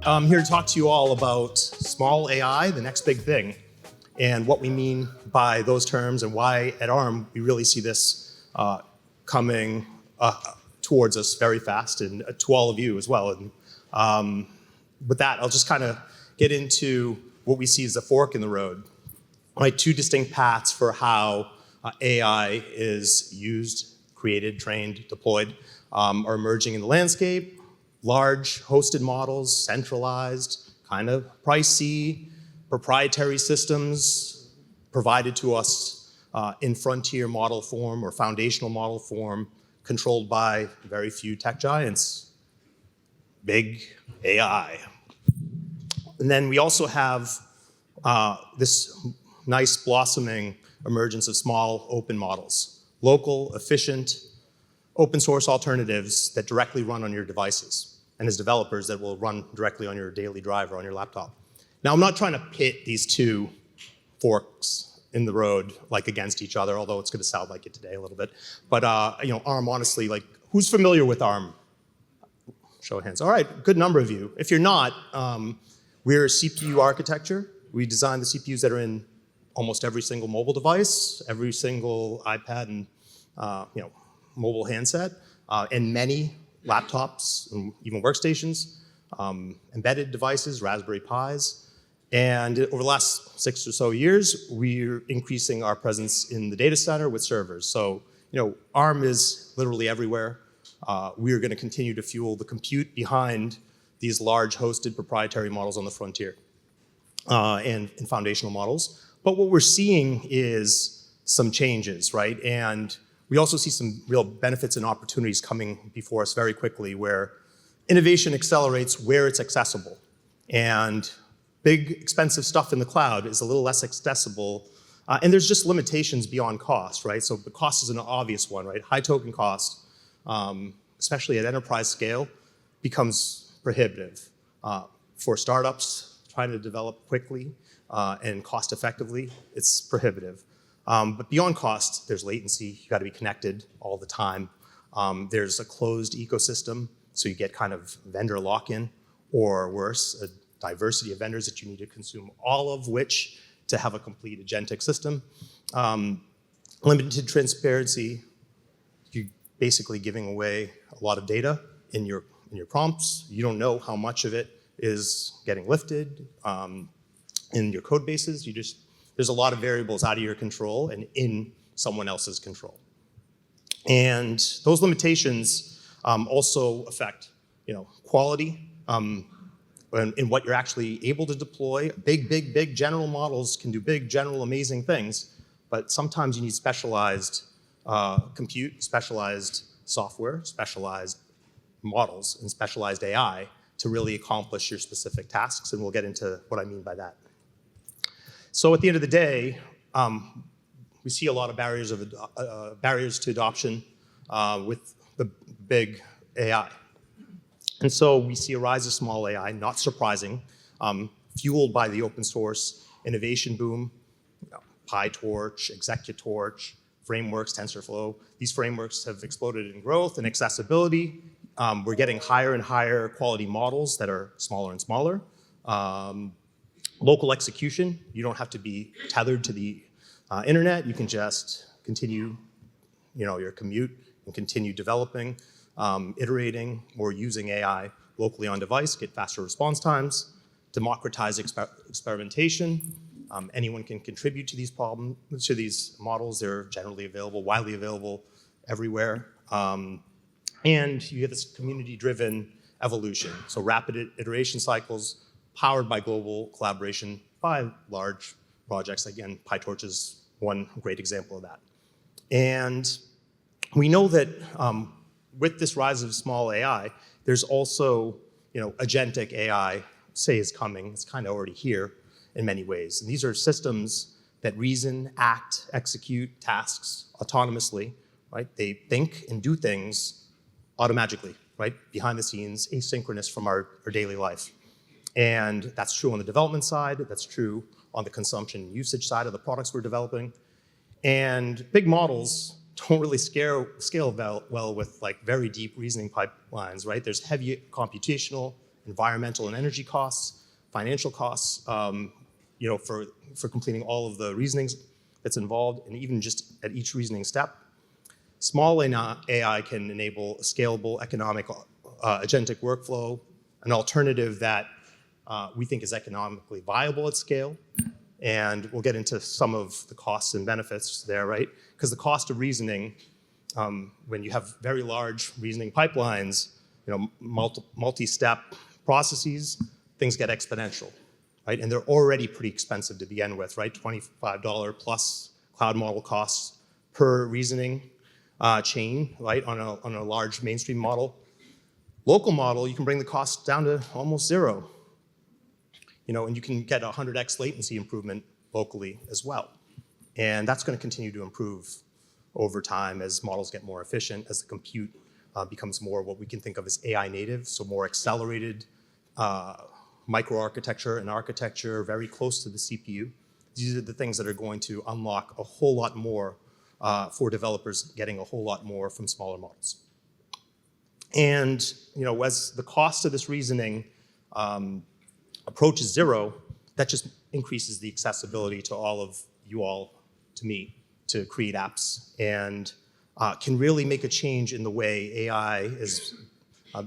I'm here to talk to you all about small AI, the next big thing, and what we mean by those terms and why at ARM we really see this coming towards us very fast, and to all of you as well. And with that, I'll just kind of get into what we see as a fork in the road, right? Two distinct paths for how AI is used, created, trained, deployed, are emerging in the landscape. Large hosted models, centralized, kind of pricey, proprietary systems provided to us in frontier model form or foundational model form, controlled by very few tech giants, big AI. And then we also have this nice blossoming emergence of small open models, local, efficient, open source alternatives that directly run on your devices, and as developers that will run directly on your daily drive or on your laptop. Now, I'm not trying to pit these two forks in the road like against each other, although it's going to sound like it today a little bit. But ARM, honestly, like, who's familiar with ARM? Show of hands. All right, good number of you. If you're not, we're a CPU architecture. We design the CPUs that are in almost every single mobile device, every single iPad and mobile handset, and many laptops and even workstations, embedded devices, Raspberry Pis. And over the last 6 or so years, we're increasing our presence in the data center with servers. So, ARM is literally everywhere. We're going to continue to fuel the compute behind these large hosted proprietary models on the frontier and foundational models. But what we're seeing is some changes, right? And we also see some real benefits and opportunities coming before us very quickly, where innovation accelerates where it's accessible. And big, expensive stuff in the cloud is a little less accessible. And there's just limitations beyond cost, right? So the cost is an obvious one, right? High token cost, especially at enterprise scale, becomes prohibitive. For startups trying to develop quickly and cost effectively, it's prohibitive. But beyond cost, there's latency. You got to be connected all the time. There's a closed ecosystem, so you get kind of vendor lock-in, or worse, a diversity of vendors that you need to consume, all of which to have a complete agentic system. Limited transparency. You're basically giving away a lot of data in your prompts. You don't know how much of it is getting lifted in your code bases. There's a lot of variables out of your control and in someone else's control. And those limitations also affect, quality in what you're actually able to deploy. Big general models can do big, general, amazing things, but sometimes you need specialized compute, specialized software, specialized models, and specialized AI to really accomplish your specific tasks, and we'll get into what I mean by that. So at the end of the day, we see a lot of barriers to adoption with the big AI. And so we see a rise of small AI, not surprising, fueled by the open source innovation boom, PyTorch, Executorch, frameworks, TensorFlow. These frameworks have exploded in growth and accessibility. We're getting higher and higher quality models that are smaller and smaller. Local execution, you don't have to be tethered to the internet. You can just continue your commute and continue developing, iterating, or using AI locally on device, get faster response times, democratize experimentation. Anyone can contribute to these models. They're generally available, widely available everywhere. And you get this community-driven evolution. So rapid iteration cycles, powered by global collaboration by large projects. Again, PyTorch is one great example of that. And we know that with this rise of small AI, there's also, agentic AI, is coming. It's kind of already here in many ways. And these are systems that reason, act, execute tasks autonomously, right? They think and do things automatically, right? Behind the scenes, asynchronous from our daily life. And that's true on the development side. That's true on the consumption and usage side of the products we're developing. And big models don't really scale well with like very deep reasoning pipelines, right? There's heavy computational, environmental and energy costs, financial costs, for completing all of the reasonings that's involved, and even just at each reasoning step. Small AI can enable a scalable economic agentic workflow, an alternative that we think is economically viable at scale. And we'll get into some of the costs and benefits there, right? Because the cost of reasoning, when you have very large reasoning pipelines, multi-step processes, things get exponential, right? And they're already pretty expensive to begin with, right? $25 plus cloud model costs per reasoning chain, right? On a large mainstream model. Local model, you can bring the cost down to almost zero. And you can get 100x latency improvement locally as well. And that's going to continue to improve over time as models get more efficient, as the compute becomes more what we can think of as AI native, so more accelerated microarchitecture and architecture very close to the CPU. These are the things that are going to unlock a whole lot more for developers getting a whole lot more from smaller models. And as the cost of this reasoning approaches zero, that just increases the accessibility to all of you all, to me, to create apps, and can really make a change in the way AI is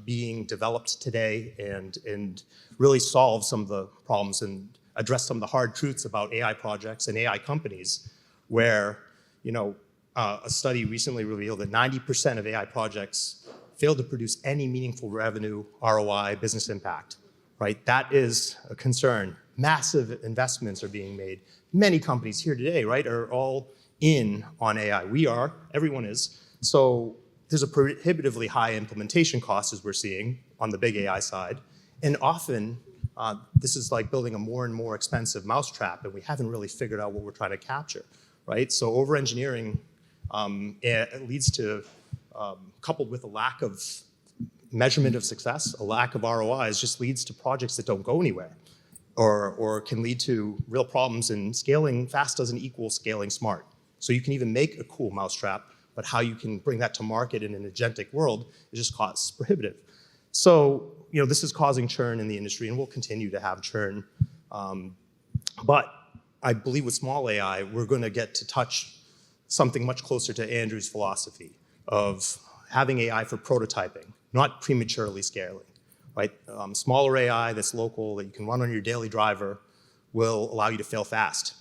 being developed today, and really solve some of the problems and address some of the hard truths about AI projects and AI companies, where a study recently revealed that 90% of AI projects fail to produce any meaningful revenue, ROI, business impact. Right? That is a concern. Massive investments are being made. Many companies here today, right, are all in on AI. We are, everyone is. So there's a prohibitively high implementation cost, as we're seeing on the big AI side. And often, this is like building a more and more expensive mousetrap, and we haven't really figured out what we're trying to capture, right? So over-engineering it leads to, coupled with a lack of measurement of success, a lack of ROIs, just leads to projects that don't go anywhere, or can lead to real problems. And scaling fast doesn't equal scaling smart. So you can even make a cool mousetrap, but how you can bring that to market in an agentic world is just cost prohibitive. So this is causing churn in the industry, and we'll continue to have churn. But I believe with small AI, we're going to get to touch something much closer to Andrew's philosophy of having AI for prototyping, not prematurely scaling, right? Smaller AI that's local, that you can run on your daily driver, will allow you to fail fast,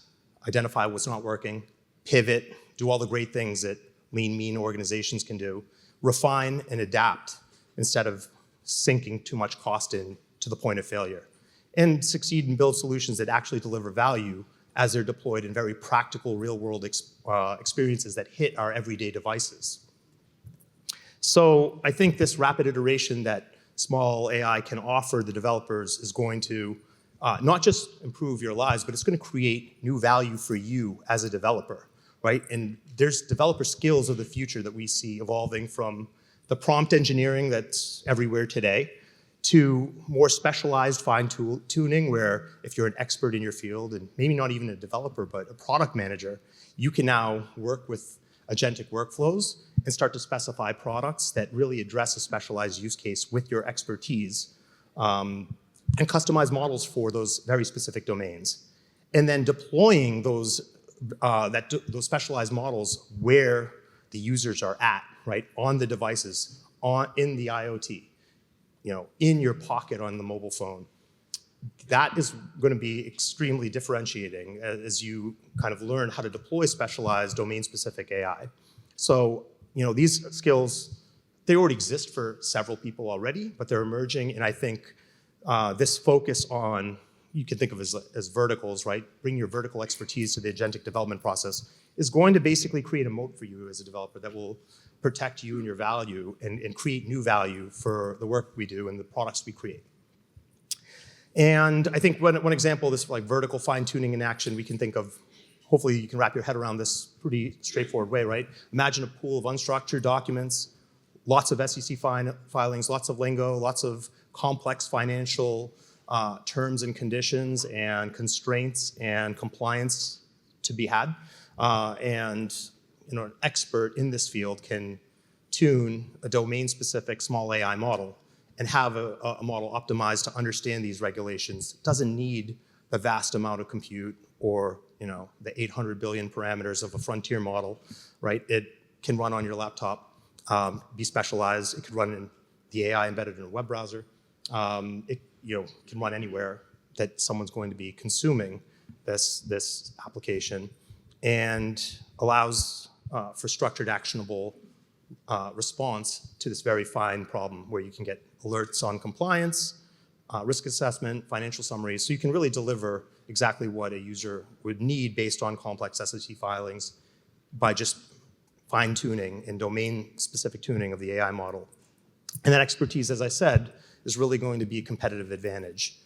identify what's not working, pivot, do all the great things that lean, mean organizations can do, refine and adapt instead of sinking too much cost in to the point of failure, and succeed and build solutions that actually deliver value as they're deployed in very practical, real-world experiences that hit our everyday devices. So I think this rapid iteration that small AI can offer the developers is going to not just improve your lives, but it's going to create new value for you as a developer, right? And there's developer skills of the future that we see evolving from the prompt engineering that's everywhere today to more specialized fine-tuning, where if you're an expert in your field, and maybe not even a developer, but a product manager, you can now work with agentic workflows and start to specify products that really address a specialized use case with your expertise, and customize models for those very specific domains. And then deploying those specialized models where the users are at, right? On the devices, in the IoT, in your pocket on the mobile phone. That is going to be extremely differentiating as you kind of learn how to deploy specialized domain-specific AI. So, these skills, they already exist for several people already, but they're emerging. And I think this focus on, you can think of as verticals, right? Bring your vertical expertise to the agentic development process is going to basically create a moat for you as a developer that will protect you and your value and create new value for the work we do and the products we create. And I think one example of this, like vertical fine-tuning in action, we can think of, hopefully you can wrap your head around this pretty straightforward way, right? Imagine a pool of unstructured documents, lots of SEC filings, lots of lingo, lots of complex financial terms and conditions and constraints and compliance to be had. And an expert in this field can tune a domain-specific small AI model and have a model optimized to understand these regulations. It doesn't need a vast amount of compute or the 800 billion parameters of a frontier model, right? It can run on your laptop, be specialized. It could run in the AI embedded in a web browser. It can run anywhere that someone's going to be consuming this application, and allows for structured, actionable response to this very fine problem where you can get alerts on compliance, risk assessment, financial summaries. So you can really deliver exactly what a user would need based on complex SOC filings by just fine-tuning and domain-specific tuning of the AI model. And that expertise, as I said, is really going to be a competitive advantage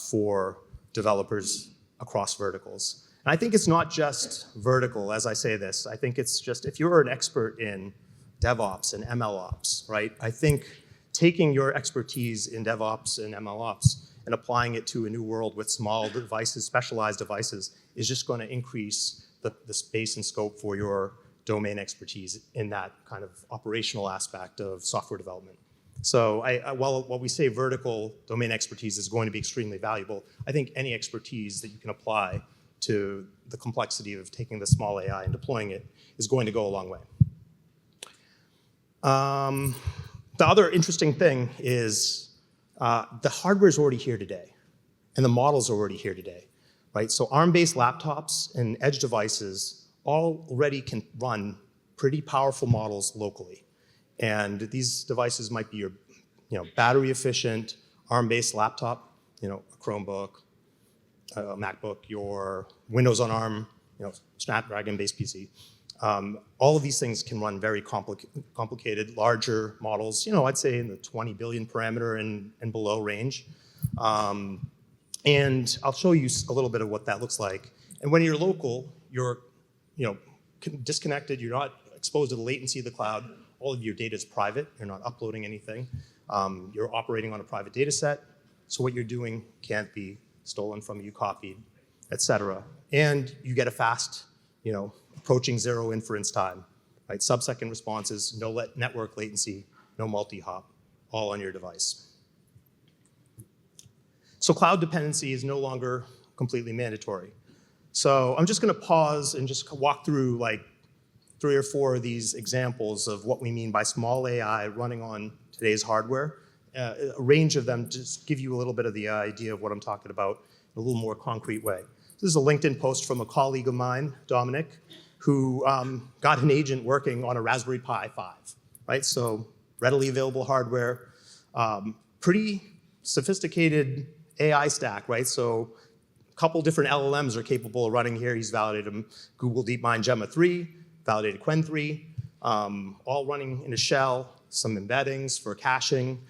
for developers across verticals. And I think it's not just vertical as I say this. I think it's just, if you're an expert in DevOps and MLOps, right? I think taking your expertise in DevOps and MLOps and applying it to a new world with small devices, specialized devices, is just going to increase the space and scope for your domain expertise in that kind of operational aspect of software development. So while we say vertical domain expertise is going to be extremely valuable, I think any expertise that you can apply to the complexity of taking the small AI and deploying it is going to go a long way. The other interesting thing is the hardware is already here today, and the models are already here today, right? So ARM-based laptops and edge devices already can run pretty powerful models locally. And these devices might be your battery efficient, ARM-based laptop, a Chromebook, a MacBook, your Windows on ARM, Snapdragon-based PC. All of these things can run very complicated, larger models, I'd say in the 20 billion parameter and below range. And I'll show you a little bit of what that looks like. And when you're local, you're disconnected, you're not exposed to the latency of the cloud. All of your data is private. You're not uploading anything. You're operating on a private data set. So what you're doing can't be stolen from you, copied, et cetera. And you get a fast, approaching zero inference time, right? Sub-second responses, no network latency, no multi-hop, all on your device. So cloud dependency is no longer completely mandatory. So I'm just going to pause and just walk through like 3 or 4 of these examples of what we mean by small AI running on today's hardware. A range of them just give you a little bit of the idea of what I'm talking about in a little more concrete way. This is a LinkedIn post from a colleague of mine, Dominic, who got an agent working on a Raspberry Pi 5, right? So readily available hardware, pretty sophisticated AI stack, right? So a couple different LLMs are capable of running here. He's validated them, Google DeepMind Gemma 3, validated Qwen 3, all running in a shell, some embeddings for caching,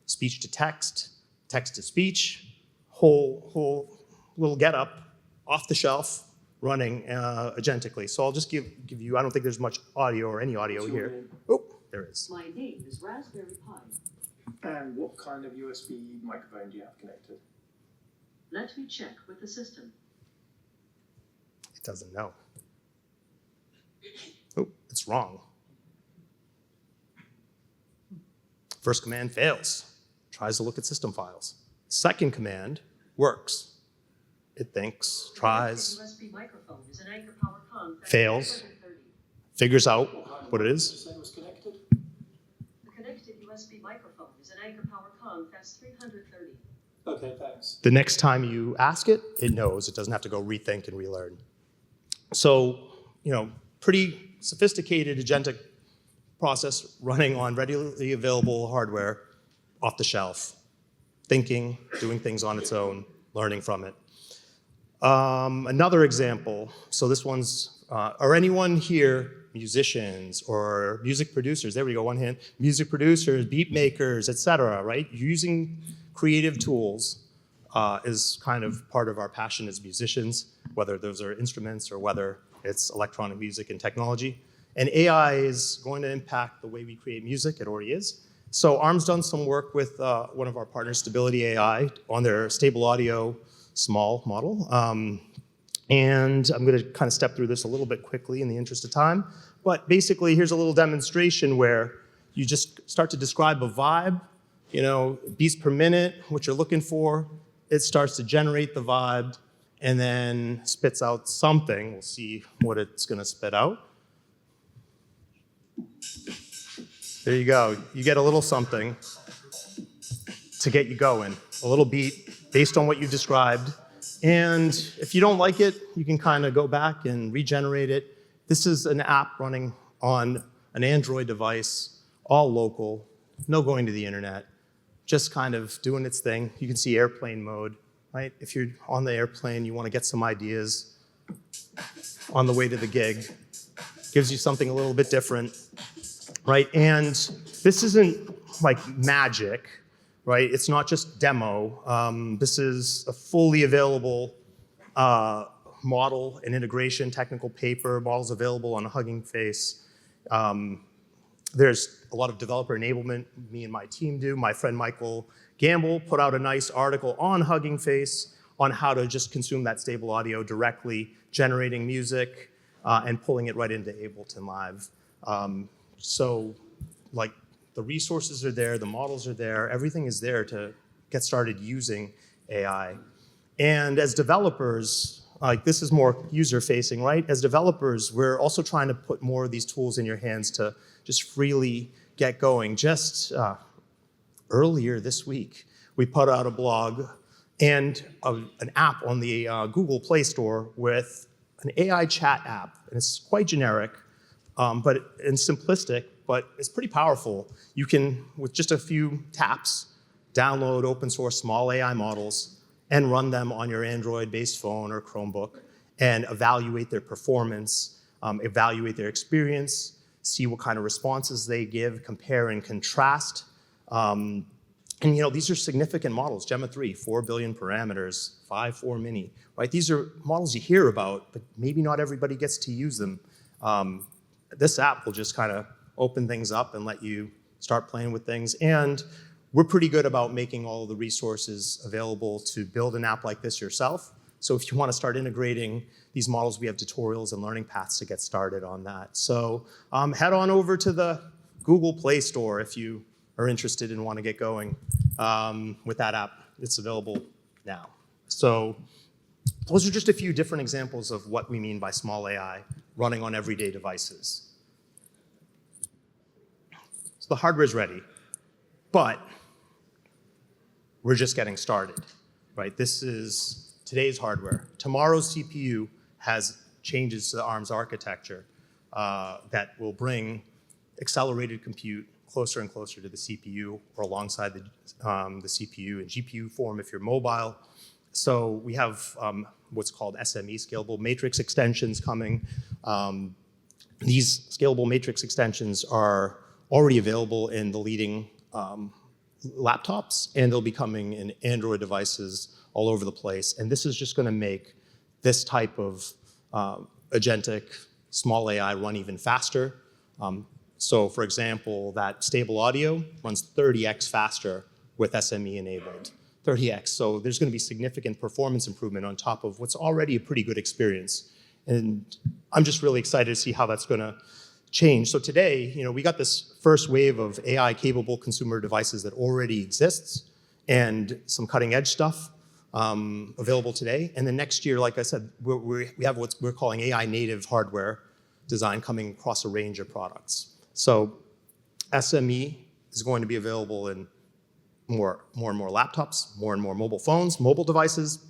speech to text, text to speech, whole little getup off the shelf running agentically. So I'll just give you, I don't think there's much audio or any audio here. Oh, there is. My name is Raspberry Pi. And what kind of USB microphone do you have connected? Let me check with the system. It doesn't know. Oh, it's wrong. First command fails. Tries to look at system files. Second command works. It thinks, tries, USB microphone is an Anchor Power Con fails, figures out what it is. Was connected? The connected USB microphone is an Anchor Power Con Fast 330. Okay, thanks. The next time you ask it, it knows. It doesn't have to go rethink and relearn. So, pretty sophisticated agentic process running on readily available hardware off the shelf, thinking, doing things on its own, learning from it. Another example, so this one's, are anyone here musicians or music producers? There we go, one hand. Music producers, beat makers, et cetera, right? Using creative tools is kind of part of our passion as musicians, whether those are instruments or whether it's electronic music and technology. And AI is going to impact the way we create music. It already is. So ARM's done some work with one of our partners, Stability AI, on their stable audio small model. And I'm going to kind of step through this a little bit quickly in the interest of time. But basically, here's a little demonstration where you just start to describe a vibe, beats per minute, what you're looking for. It starts to generate the vibe and then spits out something. We'll see what it's going to spit out. There you go. You get a little something to get you going, a little beat based on what you described. And if you don't like it, you can kind of go back and regenerate it. This is an app running on an Android device, all local, no going to the internet, just kind of doing its thing. You can see airplane mode, right? If you're on the airplane, you want to get some ideas on the way to the gig. Gives you something a little bit different, right? And this isn't like magic, right? It's not just demo. This is a fully available model and integration, technical paper, models available on Hugging Face. There's a lot of developer enablement me and my team do. My friend Michael Gamble put out a nice article on Hugging Face on how to just consume that stable audio directly, generating music and pulling it right into Ableton Live. So like the resources are there, the models are there, everything is there to get started using AI. And as developers, like this is more user-facing, right? As developers, we're also trying to put more of these tools in your hands to just freely get going. Just earlier this week, we put out a blog and an app on the Google Play Store with an AI chat app. And it's quite generic and simplistic, but it's pretty powerful. You can, with just a few taps, download open source small AI models and run them on your Android-based phone or Chromebook and evaluate their performance, evaluate their experience, see what kind of responses they give, compare and contrast. And these are significant models. Gemma 3, 4 billion parameters, 5.4 mini, right? These are models you hear about, but maybe not everybody gets to use them. This app will just kind of open things up and let you start playing with things. And we're pretty good about making all of the resources available to build an app like this yourself. So if you want to start integrating these models, we have tutorials and learning paths to get started on that. So head on over to the Google Play Store if you are interested and want to get going with that app. It's available now. So those are just a few different examples of what we mean by small AI running on everyday devices. So the hardware is ready, but we're just getting started, right? This is today's hardware. Tomorrow's CPU has changes to the ARM's architecture that will bring accelerated compute closer and closer to the CPU or alongside the CPU in GPU form if you're mobile. So we have what's called SME, scalable matrix extensions coming. These scalable matrix extensions are already available in the leading laptops, and they'll be coming in Android devices all over the place. And this is just going to make this type of agentic small AI run even faster. So for example, that stable audio runs 30x faster with SME enabled, 30x. So there's going to be significant performance improvement on top of what's already a pretty good experience. And I'm just really excited to see how that's going to change. So today, we got this first wave of AI-capable consumer devices that already exists and some cutting-edge stuff available today. And then next year, like I said, we have what we're calling AI-native hardware design coming across a range of products. So SME is going to be available in more and more laptops, more and more mobile phones, mobile devices.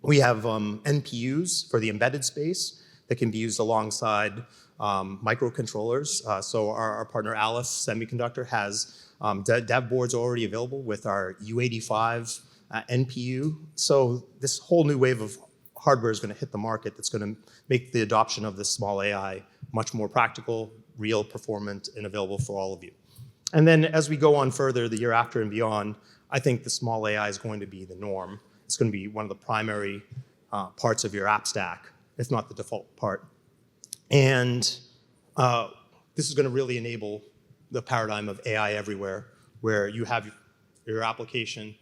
We have NPUs for the embedded space that can be used alongside microcontrollers. So our partner Aleph Semiconductor has dev boards already available with our U85 NPU. So this whole new wave of hardware is going to hit the market that's going to make the adoption of this small AI much more practical, real, performant, and available for all of you. And then as we go on further, the year after and beyond, I think the small AI is going to be the norm. It's going to be one of the primary parts of your app stack, if not the default part. And this is going to really enable the paradigm of AI everywhere, where you have your application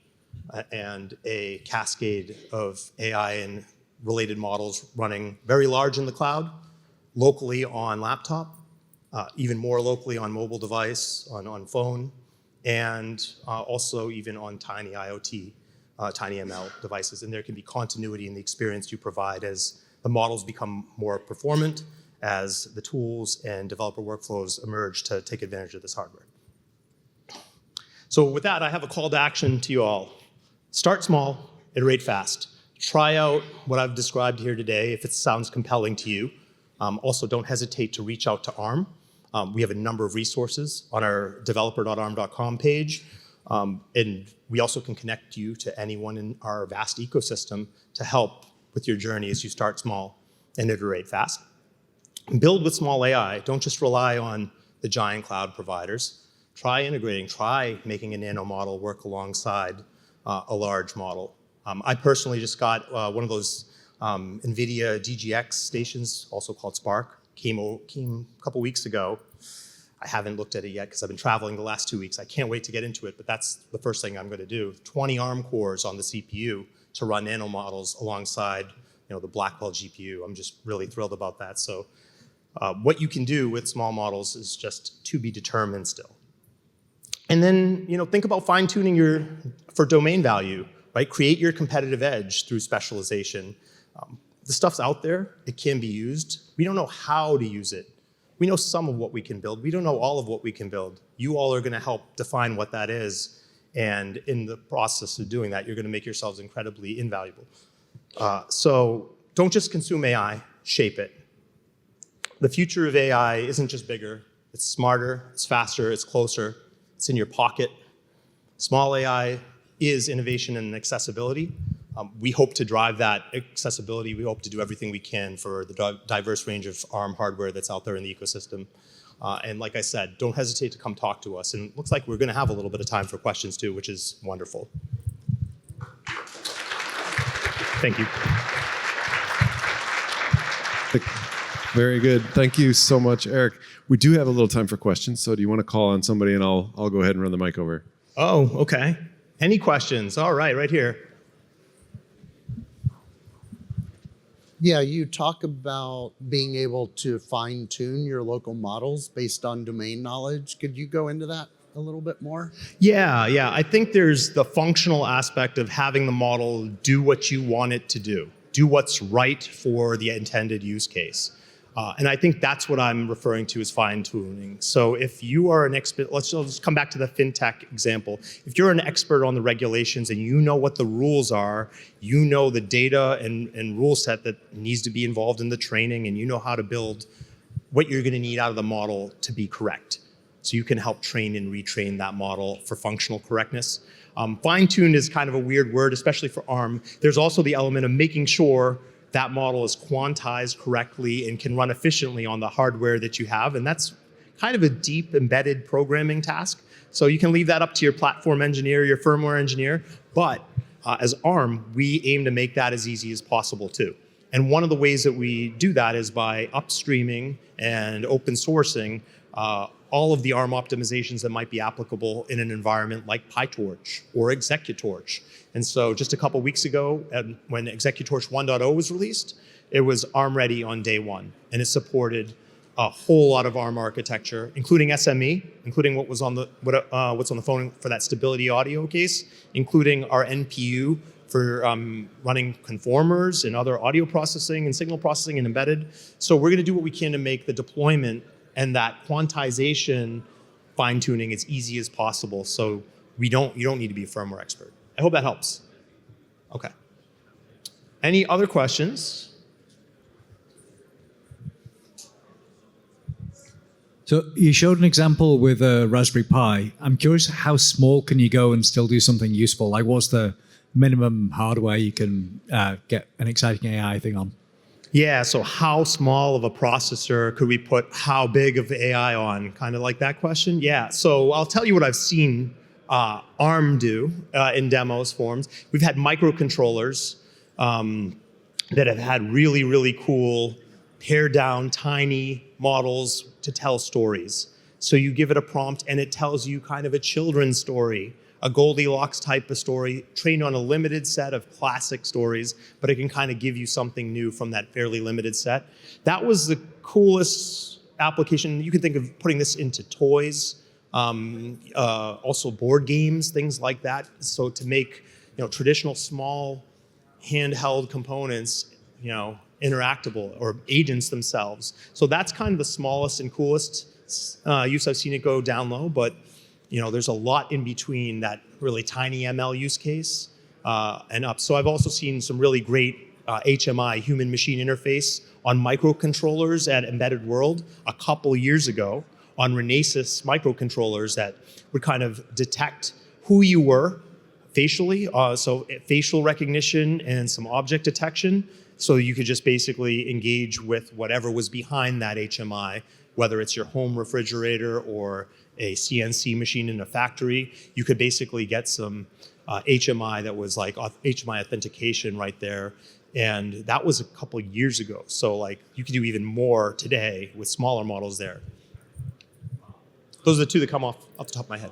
and a cascade of AI and related models running very large in the cloud, locally on laptop, even more locally on mobile device, on phone, and also even on tiny IoT, tiny ML devices. And there can be continuity in the experience you provide as the models become more performant, as the tools and developer workflows emerge to take advantage of this hardware. So with that, I have a call to action to you all. Start small, iterate fast. Try out what I've described here today if it sounds compelling to you. Also, don't hesitate to reach out to ARM. We have a number of resources on our developer.arm.com page. And we also can connect you to anyone in our vast ecosystem to help with your journey as you start small and iterate fast. Build with small AI. Don't just rely on the giant cloud providers. Try integrating, try making a nano model work alongside a large model. I personally just got one of those NVIDIA DGX stations, also called Spark, came a couple weeks ago. I haven't looked at it yet because I've been traveling the last 2 weeks. I can't wait to get into it, but that's the first thing I'm going to do. 20 ARM cores on the CPU to run nano models alongside the Blackwell GPU. I'm just really thrilled about that. So what you can do with small models is just to be determined still. And then think about fine-tuning for domain value, right? Create your competitive edge through specialization. The stuff's out there. It can be used. We don't know how to use it. We know some of what we can build. We don't know all of what we can build. You all are going to help define what that is. And in the process of doing that, you're going to make yourselves incredibly invaluable. So don't just consume AI, shape it. The future of AI isn't just bigger. It's smarter, it's faster, it's closer, it's in your pocket. Small AI is innovation and accessibility. We hope to drive that accessibility. We hope to do everything we can for the diverse range of ARM hardware that's out there in the ecosystem. And like I said, don't hesitate to come talk to us. And it looks like we're going to have a little bit of time for questions too, which is wonderful. Thank you. Very good. Thank you so much, Eric. We do have a little time for questions, so do you want to call on somebody and I'll go ahead and run the mic over? Oh, okay. Any questions? All right here. Yeah, you talk about being able to fine-tune your local models based on domain knowledge. Could you go into that a little bit more? Yeah. I think there's the functional aspect of having the model do what you want it to do what's right for the intended use case. And I think that's what I'm referring to as fine-tuning. So if you are an expert, let's just come back to the fintech example. If you're an expert on the regulations and you know what the rules are, you know the data and rule set that needs to be involved in the training, and you know how to build what you're going to need out of the model to be correct. So you can help train and retrain that model for functional correctness. Fine-tuned is kind of a weird word, especially for ARM. There's also the element of making sure that model is quantized correctly and can run efficiently on the hardware that you have. And that's kind of a deep embedded programming task. So you can leave that up to your platform engineer, your firmware engineer. But as ARM, we aim to make that as easy as possible too. And one of the ways that we do that is by upstreaming and open sourcing all of the ARM optimizations that might be applicable in an environment like PyTorch or Executorch. And so just a couple weeks ago, when Executorch 1.0 was released, it was ARM ready on day one. And it supported a whole lot of ARM architecture, including SME, including what's on the phone for that stability audio case, including our NPU for running conformers and other audio processing and signal processing and embedded. So we're going to do what we can to make the deployment and that quantization fine-tuning as easy as possible. So you don't need to be a firmware expert. I hope that helps. Okay. Any other questions? So you showed an example with a Raspberry Pi. I'm curious, how small can you go and still do something useful? Like, what's the minimum hardware you can get an exciting AI thing on? Yeah, so how small of a processor could we put how big of AI on? Kind of like that question? Yeah, so I'll tell you what I've seen ARM do in demos forms. We've had microcontrollers that have had really, really cool pared down tiny models to tell stories. So you give it a prompt and it tells you kind of a children's story, a Goldilocks type of story, trained on a limited set of classic stories, but it can kind of give you something new from that fairly limited set. That was the coolest application, you can think of putting this into toys, also board games, things like that. So to make traditional small handheld components, interactable, or agents themselves. So that's kind of the smallest and coolest use I've seen it go down low. But there's a lot in between that really tiny ML use case and up. So I've also seen some really great HMI, human machine interface, on microcontrollers at Embedded World a couple years ago, on Renesas microcontrollers that would kind of detect who you were facially, so facial recognition and some object detection, so you could just basically engage with whatever was behind that HMI, whether it's your home refrigerator or a CNC machine in a factory. You could basically get some HMI that was like HMI authentication right there. And that was a couple years ago. So you could do even more today with smaller models there. Those are the two that come off the top of my head.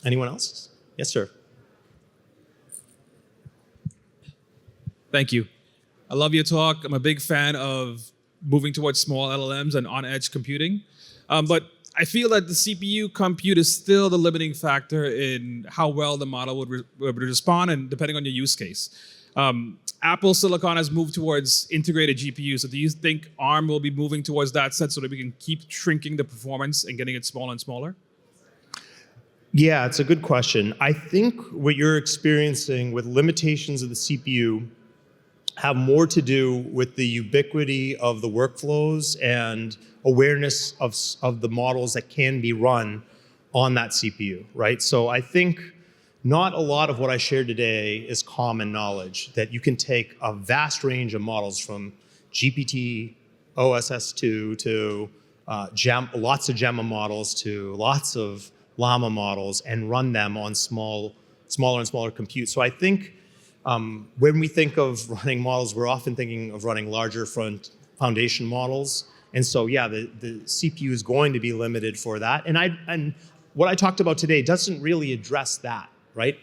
Anyone else? Yes, sir. Thank you. I love your talk. I'm a big fan of moving towards small LLMs and on-edge computing. But I feel that the CPU compute is still the limiting factor in how well the model would respond, and depending on your use case. Apple Silicon has moved towards integrated GPUs. So do you think ARM will be moving towards that set so that we can keep shrinking the performance and getting it smaller and smaller? Yeah, it's a good question. I think what you're experiencing with limitations of the CPU have more to do with the ubiquity of the workflows and awareness of the models that can be run on that CPU, right? So I think not a lot of what I shared today is common knowledge, that you can take a vast range of models from GPT, OSS2 to lots of Gemma models to lots of Llama models and run them on smaller and smaller compute. So I think when we think of running models, we're often thinking of running larger foundation models. And so, yeah, the CPU is going to be limited for that. And what I talked about today doesn't really address that, right?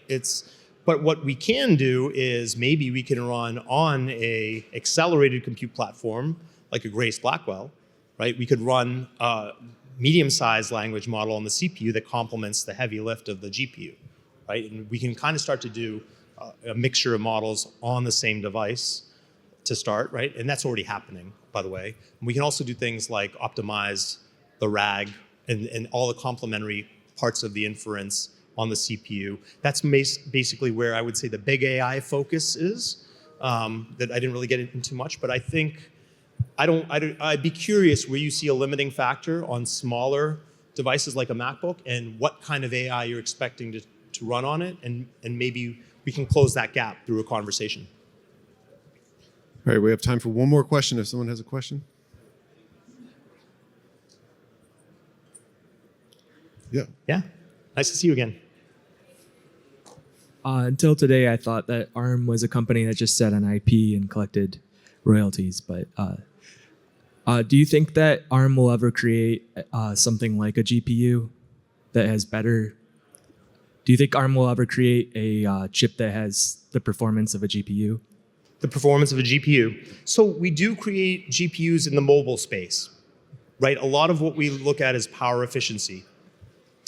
But what we can do is maybe we can run on a accelerated compute platform like a Grace Blackwell, right? We could run a medium-sized language model on the CPU that complements the heavy lift of the GPU, right? And we can kind of start to do a mixture of models on the same device to start, right? And that's already happening, by the way. And we can also do things like optimize the RAG and all the complementary parts of the inference on the CPU. That's basically where I would say the big AI focus is, that I didn't really get into much, but I think I'd be curious where you see a limiting factor on smaller devices like a MacBook and what kind of AI you're expecting to run on it, and maybe we can close that gap through a conversation. All right, we have time for one more question if someone has a question. Yeah. Yeah, nice to see you again. Until today, I thought that ARM was a company that just sat on IP and collected royalties. But do you think that ARM will ever create something like a GPU that has better? Do you think ARM will ever create a chip that has the performance of a GPU? The performance of a GPU. So we do create GPUs in the mobile space, right? A lot of what we look at is power efficiency.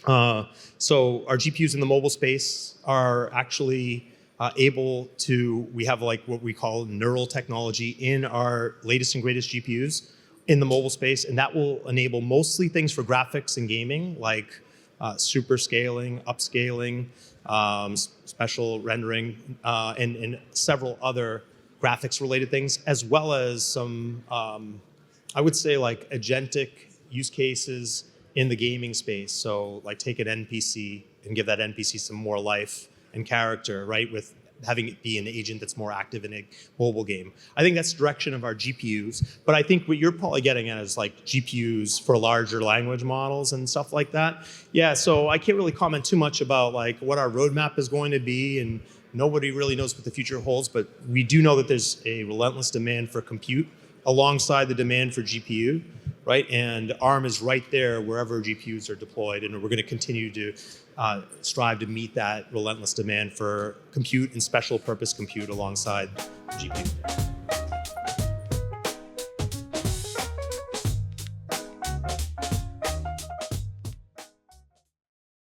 So our GPUs in the mobile space are actually we have like what we call neural technology in our latest and greatest GPUs in the mobile space, and that will enable mostly things for graphics and gaming, like super scaling, upscaling, special rendering, and several other graphics related things, as well as some, I would say like agentic use cases in the gaming space. So like take an NPC and give that NPC some more life and character, right? With having it be an agent that's more active in a mobile game. I think that's the direction of our GPUs. But I think what you're probably getting at is like GPUs for larger language models and stuff like that. Yeah, so I can't really comment too much about like what our roadmap is going to be, and nobody really knows what the future holds, but we do know that there's a relentless demand for compute alongside the demand for GPU, right? And ARM is right there wherever GPUs are deployed, and we're going to continue to strive to meet that relentless demand for compute and special purpose compute alongside GPU.